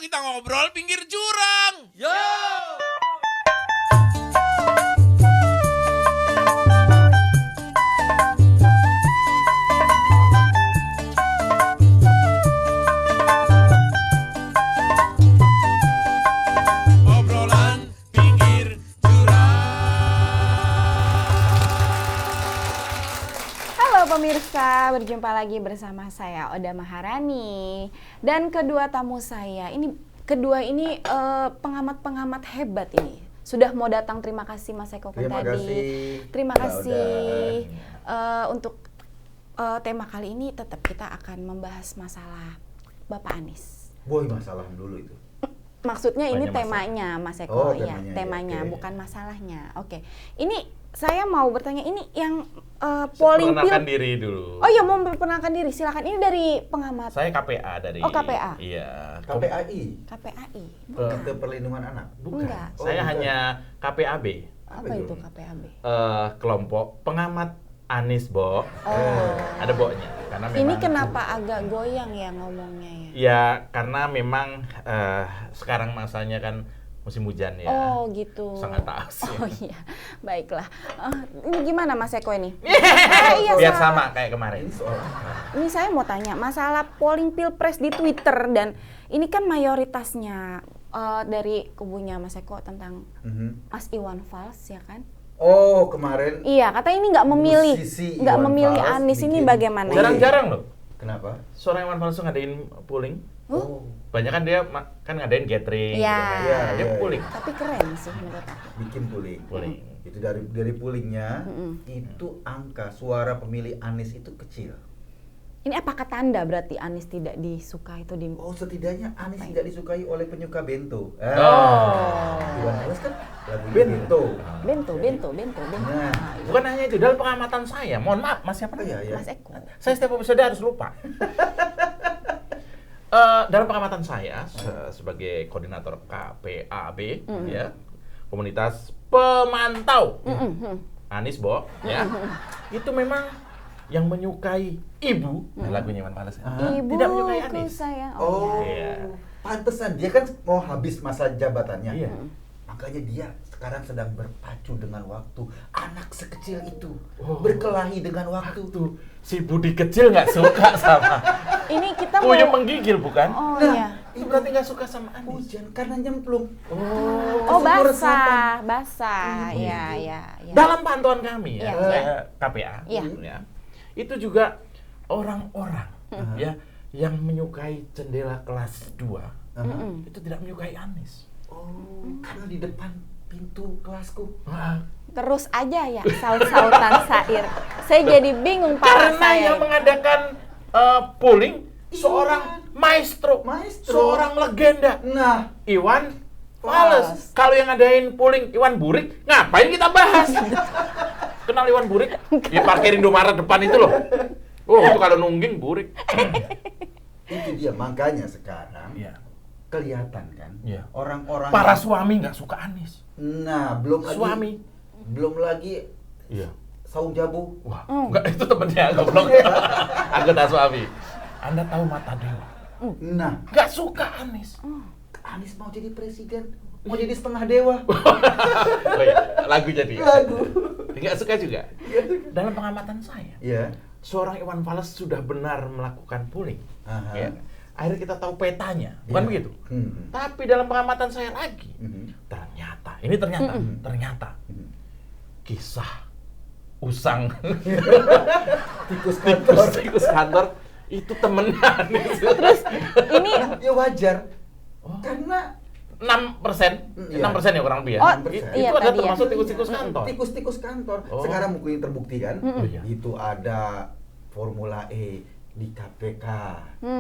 kita ngobrol pinggir jurang. Yo! Obrolan pinggir jurang. Halo pemirsa, berjumpa lagi bersama saya Oda Maharani dan kedua tamu saya ini pengamat-pengamat hebat ini. Sudah mau datang, terima kasih Mas Eko Terima tadi. kasih. Terima Mbak kasih. Untuk tema kali ini tetap kita akan membahas masalah Bapak Anies. Boy, masalah dulu itu. Maksudnya ini Banyak masalah. temanya Mas Eko, Oh, ya, temanya, temanya ya, oke. bukan masalahnya. Oke. Ini saya mau bertanya, ini yang polling Perkenalkan pil. diri dulu. Oh iya, mau memperkenalkan diri. Silakan. Ini dari pengamat Saya KPA dari. Oh, KPA. Iya. KPAI, KPAI. Ke Perlindungan Anak. Bukan. Enggak. Oh, Saya bukan. hanya KPAB. Apa itu KPAB? Kelompok pengamat Anies, Bo. Oh. Ada Bo-nya. Karena memang Ini kenapa agak goyang ya ngomongnya ya? Ya, karena memang sekarang masanya kan musim hujan ya. Oh gitu. Sangat taas. Oh iya, baiklah. Ini gimana Mas Eko ini? Iya, Biar salah. sama kayak kemarin. Ini soal apa? Ini saya mau tanya masalah polling pilpres di Twitter, dan ini kan mayoritasnya dari kubunya Mas Eko tentang Mhm. Mas Iwan Fals ya kan? Oh, kemarin Iya, kata ini nggak memilih, Musisi nggak Iwan memilih Fals Anies. Ini bikin bagaimana? polling. Jarang-jarang loh. kenapa? Seorang Iwan Fals ngadain polling. Oh, Banyak kan dia kan ngadain gathering. Iya. gitu kan. Iya, Dia iya. polling. Tapi keren sih menurut aku. bikin polling. Polling. Itu dari pollingnya Mm-mm. itu angka suara pemilih Anies itu kecil. Ini apakah tanda berarti Anies tidak disuka itu di? Oh, setidaknya Anies Apa tidak disukai oleh penyuka bento. Oh. Iwan Fals kan lagu bento. Bento. Nah. Ah, iya. Bukan hanya itu, dalam pengamatan saya. Mohon maaf, Mas siapa? Oh, iya, iya. Mas Eko. Saya setiap episode harus lupa. Dalam pengamatan saya sebagai koordinator KPAB, ya, komunitas pemantau Anies, Bo, ya, itu memang yang menyukai ibu, lagunya Iwan Fals, Ibuku tidak menyukai Anies. sayang. Oh, Iya. pantesan dia kan mau habis masa jabatannya. Iya. Makanya dia sekarang sedang berpacu dengan waktu. Anak sekecil itu Oh. berkelahi dengan waktu. Tuh, si Budi kecil nggak suka sama Ini kita mau. Puyuh menggigil, bukan? Oh Nah, iya. Itu berarti nggak suka sama Anies. Hujan karena nyemplung. Oh Kesukur resapan. basah. Iya. Dalam pantauan kami ya, Iya. saya KPA, Iya. ya, itu juga orang-orang ya yang menyukai jendela kelas 2 itu tidak menyukai Anies. Oh, karena di depan pintu kelasku. Wah, Terus aja ya saut-sautan syair. Saya jadi bingung para karena saya. yang mengadakan polling seorang maestro, Maestro. seorang legenda, Nah, Iwan Fals. Fals. Kalau yang ngadain polling Iwan Burik, ngapain kita bahas? Kenal Iwan Burik? Di parkir Indomaret depan itu loh. Oh, itu kalau nungging Burik. itu dia makanya sekarang Iya. kelihatan kan Iya. orang-orang Para yang- suami nggak suka Anies. Nah, belum lagi Iya. saung jabu. Wah, enggak, itu temennya goblok. Anggota suami. Anda tahu Mata Dewa? Nah, Nggak suka Anies. Anies mau jadi presiden, mau jadi setengah dewa. Oh iya, lagu jadi. Lagu. Nggak suka juga. Dalam pengamatan saya, Iya. seorang Iwan Fals sudah benar melakukan polling. Aha. Ya. Akhirnya kita tahu petanya, bukan Iya. begitu? Hmm. Tapi dalam pengamatan saya lagi, Mhm. ternyata kisah usang Tikus kantor. tikus kantor itu temennya Anies. Terus ini Ya wajar. Oh. Karena 6%, Iya. 6% ya kurang lebih ya. Oh, itu iya adalah tadi ya. termasuk tikus-tikus kantor. Tikus-tikus kantor. Oh. Sekarang mungkin terbukti kan? Oh, iya. Itu ada Formula E di KPK.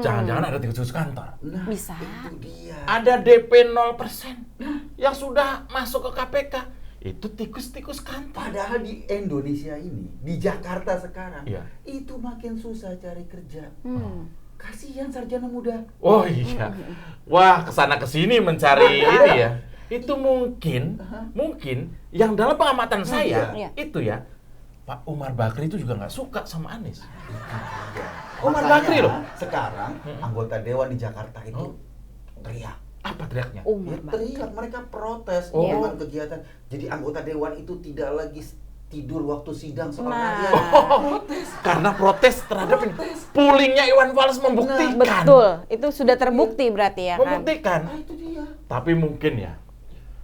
Jangan-jangan ada tikus-tikus kantor. Nah, Bisa. itu dia. Ada DP 0% yang sudah masuk ke KPK. Itu tikus-tikus kantor. Padahal di Indonesia ini, di Jakarta sekarang, Iya. itu makin susah cari kerja. Hmm. Kasihan sarjana muda. Oh iya. Wah, kesana kesini mencari ini ya. Itu mungkin yang dalam pengamatan saya Iya. itu ya, Pak Umar Bakri itu juga nggak suka sama Anies. Iya. Umar Makanya Bakri loh. Sekarang anggota dewan di Jakarta itu Oh. teriak. Apa teriaknya? Ya, Umur banget. teriak, mereka protes Oh. dengan kegiatan. Jadi anggota dewan itu tidak lagi tidur waktu sidang soal Nah. rakyat. Karena protes terhadap ini. Pulingnya Iwan Fals membuktikan. Betul, itu sudah terbukti berarti ya kan? Membuktikan. Nah, itu dia. Tapi mungkin ya,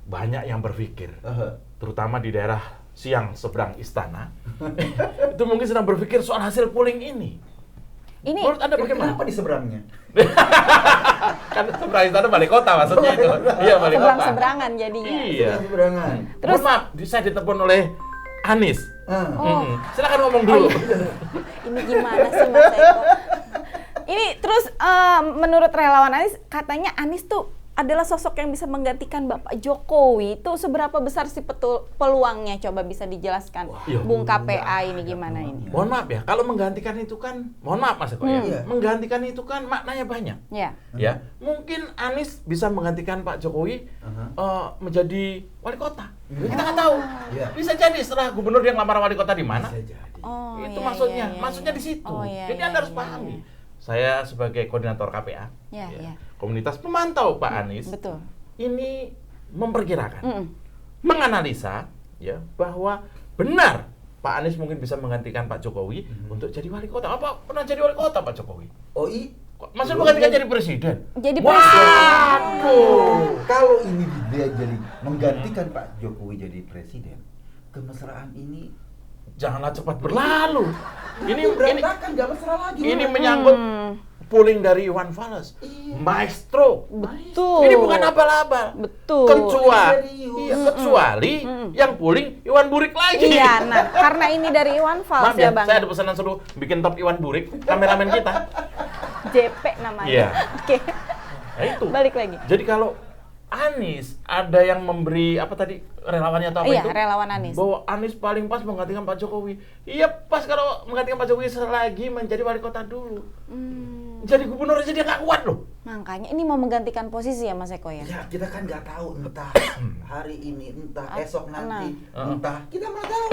banyak yang berpikir, terutama di daerah Siang seberang istana, itu mungkin sedang berpikir soal hasil polling ini. Ini Menurut Anda bagaimana? Kenapa di seberangnya? Kan seberang istana balik kota maksudnya itu. Iya, balik kota. seberang-seberangan jadinya. Iya. Seberangan. Terus- Mohon maaf, saya ditelepon oleh Anies. Oh. Silakan ngomong dulu. Ini gimana sih Mas Eko? Ini terus menurut relawan Anies, katanya Anies tuh adalah sosok yang bisa menggantikan Bapak Jokowi. Itu seberapa besar sih peluangnya? Coba bisa dijelaskan, iya. Bung KPA ini gimana ini? Mohon maaf ya, kalau menggantikan itu kan, mohon maaf Mas Eko ya, Iya. menggantikan itu kan maknanya banyak. Ya, Ya, mungkin Anies bisa menggantikan Pak Jokowi menjadi wali kota. Kita nggak tahu. Iya. Bisa jadi setelah gubernur yang lamar wali kota di mana? Bisa jadi. oh Itu iya, maksudnya, iya, iya, maksudnya iya. di situ. Oh, iya, Jadi iya, Anda harus iya, pahami. iya. Saya sebagai koordinator KPA, Iya, iya. komunitas pemantau Pak Anies, Betul. ini memperkirakan, Mm-mm. menganalisa ya bahwa benar Pak Anies mungkin bisa menggantikan Pak Jokowi untuk jadi wali kota. Apa pernah jadi wali kota Pak Jokowi? Oh Kok Masa menggantikan jadi presiden? Jadi presiden. Waduh. Kalau ini dia jadi menggantikan Pak Jokowi jadi presiden, kemesraan ini Janganlah cepat berlalu. Ini berantakan, nggak mesra lagi. ini menyangkut Hmm. polling dari Iwan Fals. Maestro. Betul. Ini bukan abal-abal. Betul. Kecuali, Serius. iya, kecuali yang polling Iwan Burik lagi. Iya, nah karena ini dari Iwan Fals Maaf ya ya, Bang. saya ada pesanan suruh bikin top Iwan Burik, kameramen kita. JP namanya. Iya. Oke. Nah itu. Balik lagi. Jadi kalau Anies ada yang memberi apa tadi relawannya atau apa Iya, itu? relawan Anies. Bahwa Anies paling pas menggantikan Pak Jokowi. Iya pas kalau menggantikan Pak Jokowi selagi menjadi wali kota dulu. Jadi gubernur aja dia nggak kuat loh. Makanya ini mau menggantikan posisi ya Mas Eko ya? Ya kita kan nggak tahu entah hari ini, entah esok nanti, nah. entah kita nggak tahu.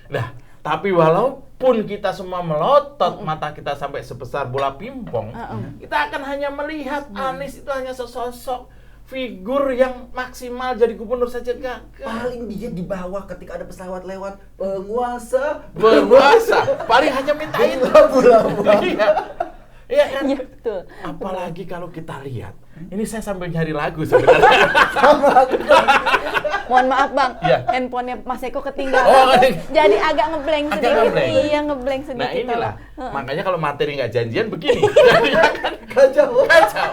Nah, tapi walaupun kita semua melotot mata kita sampai sebesar bola pingpong, kita akan hanya melihat Anies itu hanya sesosok figur yang maksimal jadi gubernur saja gagal. Paling dia di bawah ketika ada pesawat lewat, penguasa Berkuasa, paling hanya minta itu. Iya. Iya kan? Iya betul. Apalagi kalau kita lihat, ini saya sambil nyari lagu sebenarnya. Mohon maaf Bang, Iya. handphonenya Mas Eko ketinggalan. Oh, ketinggalan. Jadi agak ngeblank Agak sedikit. ngeblank. Iya, ngeblank sedikit. Nah inilah, Heeh. makanya kalau materi nggak janjian begini. Jadinya kan kacau. kacau.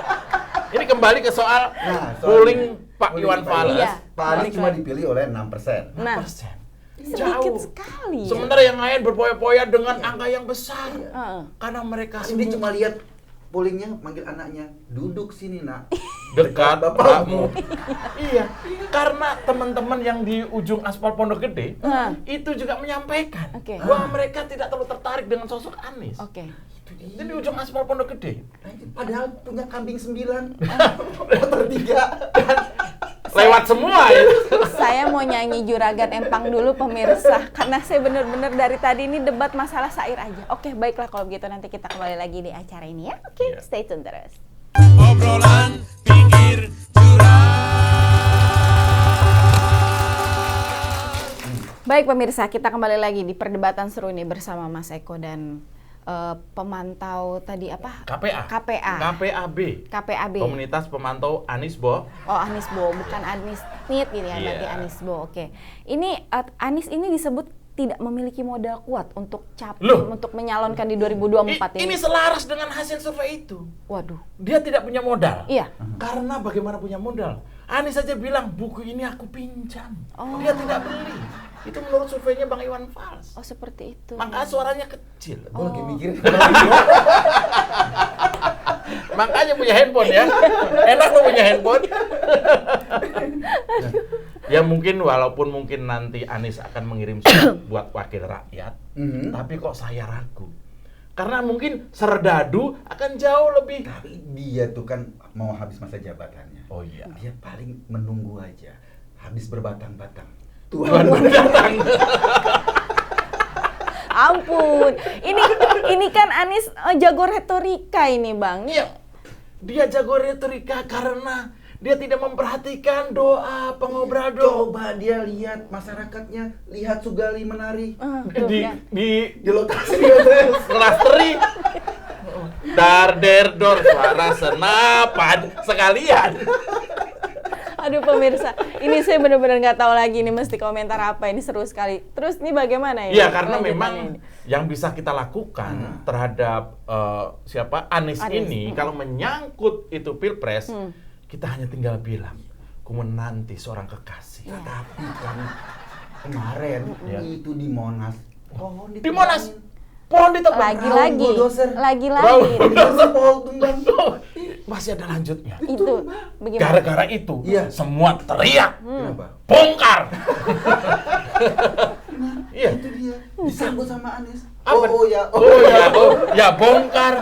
Ini kembali ke soal Nah, soalnya, polling Pak polling Iwan Pak Fals. Iya. Pak Anies cuma dipilih oleh 6%. Nah, 6%. sedikit Jauh. sekali. ya. Sementara yang lain berpoya-poya dengan angka yang besar. Heeh. Karena mereka Kan dia cuma lihat pollingnya, manggil anaknya, duduk sini nak. dekat bapakmu. bapakmu. Iya, karena teman-teman yang di ujung aspal Pondok Gede itu juga menyampaikan Oke. bahwa mereka tidak terlalu tertarik dengan sosok Anies. Oke. Itu di ujung aspal Pondok Gede. Padahal punya kambing 9, motor 3. Lewat semua ya. Saya mau nyanyi Juragan Empang dulu pemirsa, karena saya benar-benar dari tadi ini debat masalah syair aja. Oke, baiklah kalau begitu nanti kita kembali lagi di acara ini ya. Oke, Iya. stay tune terus. Obrolan pinggir jurang. Baik pemirsa, kita kembali lagi di perdebatan seru ini bersama Mas Eko dan pemantau tadi apa? KPA. KPAB. KPAB. Komunitas Pemantau Anies Bo. Oh, Anies Bo, bukan Anies Nit gitu ya, berarti Iya. Anies Bo. Oke. Ini Anies ini disebut tidak memiliki modal kuat untuk Loh. untuk menyalonkan di 2024 Ini selaras dengan hasil survei itu. Waduh. Dia tidak punya modal. Iya. Karena bagaimana punya modal? Anies saja bilang buku ini aku pinjam. Oh. Dia tidak beli. Itu menurut surveinya Bang Iwan Fals. Oh, seperti itu. Makanya suaranya kecil. Gue lagi mikir. Makanya punya handphone ya. Enak lo punya handphone. Ya mungkin walaupun mungkin nanti Anies akan mengirim surat buat wakil rakyat, tapi kok saya ragu. Karena mungkin Serdadu akan jauh lebih. Tapi dia tuh kan mau habis masa jabatannya. Oh iya. Dia paling menunggu aja. Habis berbatang-batang. Tuhan berdatang. Ampun. Ini kan Anies jago retorika ini, Bang. Iya. Dia jago retorika karena Dia tidak memperhatikan doa pengobrol doa. Coba dia lihat masyarakatnya, lihat Sugali menari Tuh, Di kan. di lokasi kelas teri. Dar der dor suara senapan sekalian. Aduh pemirsa, ini saya benar-benar nggak tahu lagi nih mesti komentar apa, ini seru sekali. Terus ini bagaimana ya? Iya, karena lanjutannya memang ini? yang bisa kita lakukan terhadap siapa Anies ini kalau menyangkut itu pilpres, kita hanya tinggal bilang, ku menanti seorang kekasih. Iya. Tapi kan kemarin Ya. itu di Monas. Oh, Di Monas, pohon ditebang. Lagi-lagi, bulldozer. lagi-lagi. Bulldozer pohon tumbang. Masih ada lanjutnya. Itu bagaimana? Gara-gara itu, Iya. semua teriak, Kenapa? bongkar. Iya. Itu dia disambut sama Anies. Apa? Oh ya, Ya bongkar.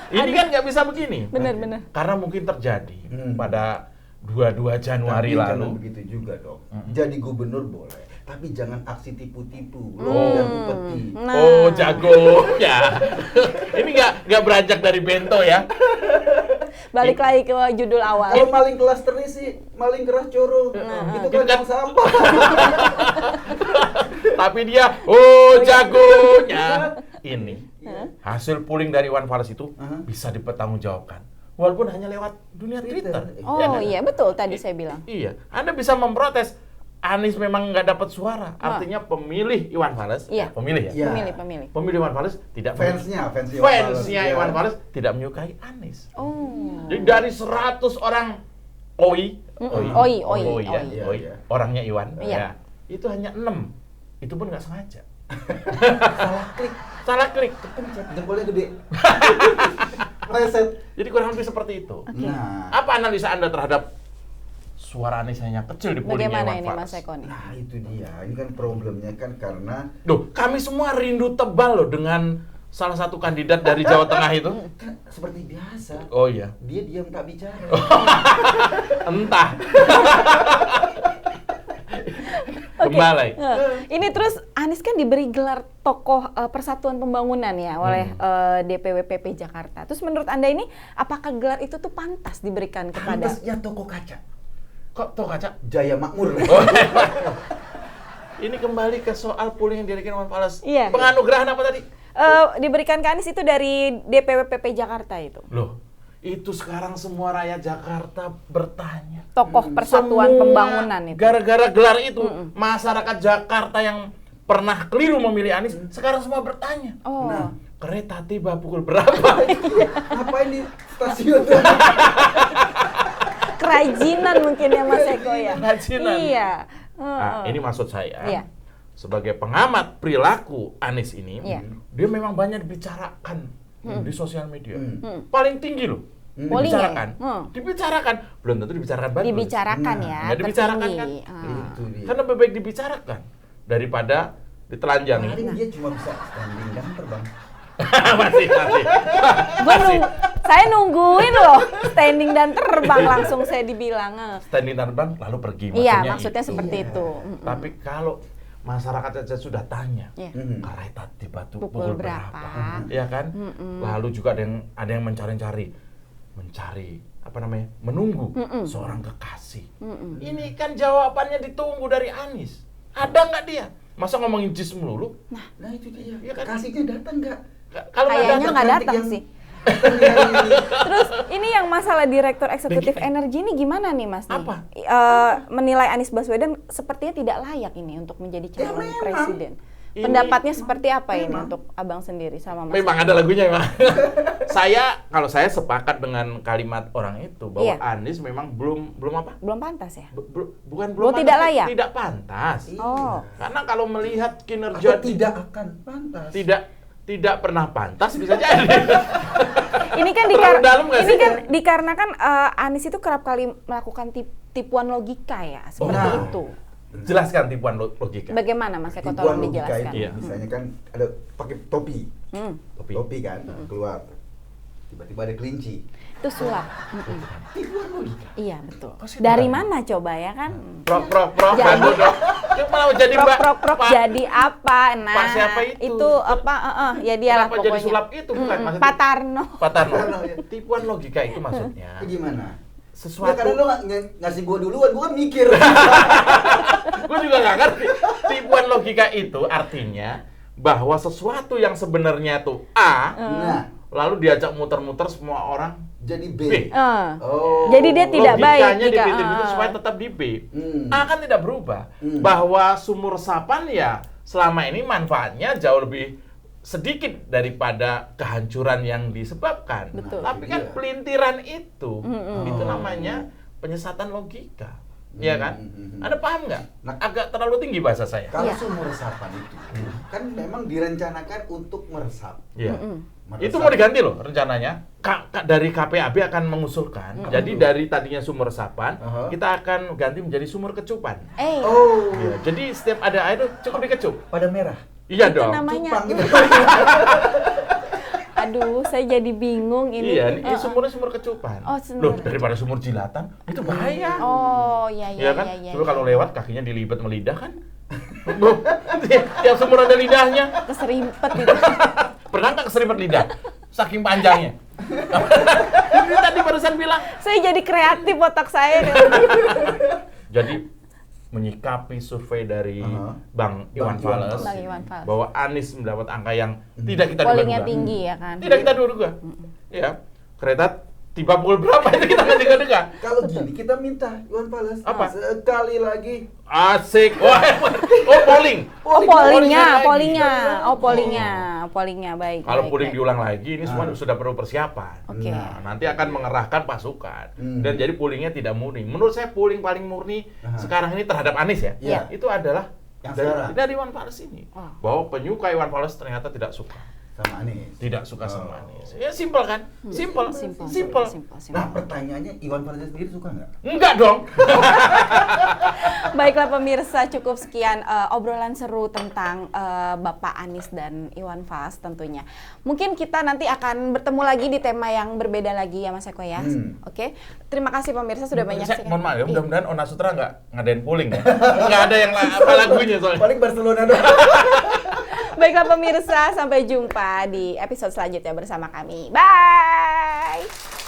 Ini kan nggak bisa begini. Benar-benar. Karena mungkin terjadi Hmm. pada 22 Januari Tapi jangan lalu. begitu juga dong. Jadi gubernur boleh, tapi jangan aksi tipu-tipu. Oh. Loh, upeti. Nah. Oh, jago ya. Ini nggak beranjak dari bento ya. Balik lagi ke judul awal. Kalau maling kelas teri sih, maling keras coro. Itu kan yang sampah. Tapi dia, jagonya. Ini hasil polling dari Iwan Fals itu bisa dipertanggungjawabkan. Walaupun hanya lewat dunia Twitter. Oh Ya kan? iya betul tadi saya bilang. Iya, Anda bisa memprotes. Anies memang nggak dapat suara, artinya pemilih Iwan Fals, Iya. pemilih ya, Iya. Pemilih. pemilih Iwan Fals tidak Fansnya Iwan Fals tidak menyukai Anies. Oh. Jadi dari 100 orang OI, OI. ya, Iya, OI, iya. orangnya Iwan, Iya. ya, itu hanya 6. Itu pun nggak sengaja. Salah klik, Salah klik. pencet jempolnya gede. Reset. Jadi kurang lebih seperti itu. Nah, Apa analisa Anda terhadap suara Anies hanya kecil di pollingnya Bagaimana Iwan ini Fals? Mas Eko nih? nah itu dia. Ini kan problemnya kan karena Duh, kami semua rindu tebal loh dengan salah satu kandidat dari Jawa Tengah itu. kan seperti biasa. Oh iya, Dia diam tak bicara. entah. Kembali. Ini terus Anies kan diberi gelar tokoh Persatuan Pembangunan ya oleh DPW PP Jakarta. Terus menurut Anda ini apakah gelar itu tuh pantas diberikan kepada Pantasnya toko kaca. Kok tuh kaca? Jaya Makmur. Ini kembali ke soal polling yang diadakan Iwan Fals. Iya. Penganugerahan apa tadi? diberikan ke Anies itu dari DPW PP Jakarta itu? Loh, itu sekarang semua rakyat Jakarta bertanya. Tokoh Persatuan Semua Pembangunan itu. Gara-gara gelar itu, masyarakat Jakarta yang pernah keliru memilih Anies, sekarang semua bertanya. Oh. Nah, Kereta tiba pukul berapa? ngapain di stasiun? Kerajinan mungkin ya Mas Eko ya. Kerajinan. Iya. Nah, ini maksud saya. Iya. Sebagai pengamat perilaku Anies ini, Iya. dia memang banyak dibicarakan di sosial media. Paling tinggi loh. Pollingnya Dibicarakan. ya? Dibicarakan. Belum tentu dibicarakan bagus. Dibicarakan Nah, ya. ya, dibicarakan tertinggi. kan. Itu dia. Karena lebih baik dibicarakan daripada ditelanjangi. Paling dia cuma bisa standing dan terbang. masih. Saya nungguin loh standing dan terbang langsung saya dibilang. Standing terbang lalu pergi. Iya, maksudnya itu. seperti Iya. itu. Tapi kalau masyarakat saja sudah tanya, Iya. kereta tiba tuh Pukul pukul berapa? berapa? Ya kan? Lalu juga ada yang mencari apa namanya? Menunggu seorang kekasih. Ini kan jawabannya ditunggu dari Anies. Ada nggak dia? Masa ngomongin jis melulu? Nah itu dia. Iya kan? Kasihnya datang nggak? Kalau Kayaknya nggak nanti datang yang- sih. Yang- Terus ini yang masalah Direktur Eksekutif Energi ini gimana nih Mas? Nih? Apa? Menilai Anies Baswedan sepertinya tidak layak ini untuk menjadi calon memang. presiden. Ini- Pendapatnya seperti apa ini Memang. untuk Abang sendiri sama Mas? Memang ada lagunya memang. Kalau saya sepakat dengan kalimat orang itu bahwa Iya. Anies memang belum apa? Belum pantas ya? Bukan Belum pantas, tidak layak? Tidak pantas. Oh. Karena kalau melihat Atau kinerja tidak akan pantas. tidak pernah pantas bisa jadi. Ini kan Terlalu dalam nggak ini sih? kan dikarenakan Anies itu kerap kali melakukan tipuan logika ya, seperti Nah. itu. Jelaskan tipuan logika. Bagaimana Mas Eko, Tipuan tolong logika dijelaskan. itu, Iya. misalnya kan ada pakai topi, Topi. topi kan keluar, tiba-tiba ada kelinci. Itu sulap. Tipuan logika. Iya betul. Kok sih Dari terang? mana coba ya kan? Prok Jadi- bantu dong. Dia malah jadi Mbak. Prok Pak- jadi apa? Nah, Pak siapa itu? Itu apa? Ya dialah Kenapa pokoknya. jadi sulap itu bukan maksudnya? Pak Tarno. Pak Tarno. Tipuan logika itu maksudnya. Itu gimana? sesuatu. karena lo ngasih gua duluan, gua kan mikir. Gue juga nggak ngerti. Tipuan logika itu artinya bahwa sesuatu yang sebenarnya tuh A, Nah, lalu diajak muter-muter semua orang jadi B. B. Oh. Jadi dia tidak baik logikanya jika dibikin begitu supaya tetap di B. Hmm. A kan tidak berubah. Bahwa sumur resapan ya selama ini manfaatnya jauh lebih sedikit daripada kehancuran yang disebabkan. Betul. Tapi kan Iya. pelintiran itu namanya penyesatan logika. Iya kan? Anda paham nggak? Nah, Agak terlalu tinggi bahasa saya. kalau Iya. sumur resapan itu kan memang direncanakan untuk meresap. Iya. Meresap. Itu mau diganti loh rencananya. Dari KPAB akan mengusulkan. Jadi dari tadinya sumur resapan, kita akan ganti menjadi sumur kecupan. Oh, Ya, jadi setiap ada air itu cukup dikecup. pada merah. Iya Itu dong. namanya. Cupang gitu. Aduh, saya jadi bingung ini. Iya, ini sumurnya sumur kecupan. Oh, sumur. Loh, daripada sumur jilatan itu bahaya. Oh, ya Iya ya kan? ya ya. Coba kalau lewat kakinya dilipat melidah kan? Loh, tiap sumur ada lidahnya. Keserimpet gitu. Pernah nggak keserimpet lidah? Saking panjangnya. Ini tadi barusan bilang. Saya jadi kreatif otak saya. Jadi menyikapi survei dari Bang Iwan Fals Bang Iwan Fals. bahwa Anies mendapat angka yang tidak kita Pollingnya duga-duga. tinggi ya kan. Tidak kita duga-duga. Ya, kereta tiba pukul berapa itu kita nggak duga-duga. Kalau gini kita minta Iwan Fals Apa? sekali lagi. Asik. Wah, oh polling. Oh, Pollingnya pollingnya. lagi. Oh, pollingnya baik. Kalau baik, polling baik. diulang lagi, ini semua sudah perlu persiapan. Oke. Nah, nanti akan mengerahkan pasukan. Dan jadi pollingnya tidak murni. Menurut saya polling paling murni sekarang ini terhadap Anies ya. Iya. Itu adalah Yang sekarang. dari Iwan Fals ini. Oh. Bahwa penyuka Iwan Fals ternyata tidak suka. Sama Anies. Tidak suka sama Anies. Ya simpel kan? Simpel. Simpel. Nah, pertanyaannya Iwan Fals sendiri suka nggak? Enggak dong. Baiklah pemirsa, cukup sekian obrolan seru tentang Bapak Anies dan Iwan Fals tentunya. Mungkin kita nanti akan bertemu lagi di tema yang berbeda lagi ya Mas Eko ya. Oke. Terima kasih pemirsa sudah menyaksikan. Mohon maaf ya, mudah-mudahan Ona Sutra nggak ngadain polling ya. Nggak ada yang apa lagunya soalnya. Paling Barcelona doang. Baiklah pemirsa, sampai jumpa di episode selanjutnya bersama kami. Bye.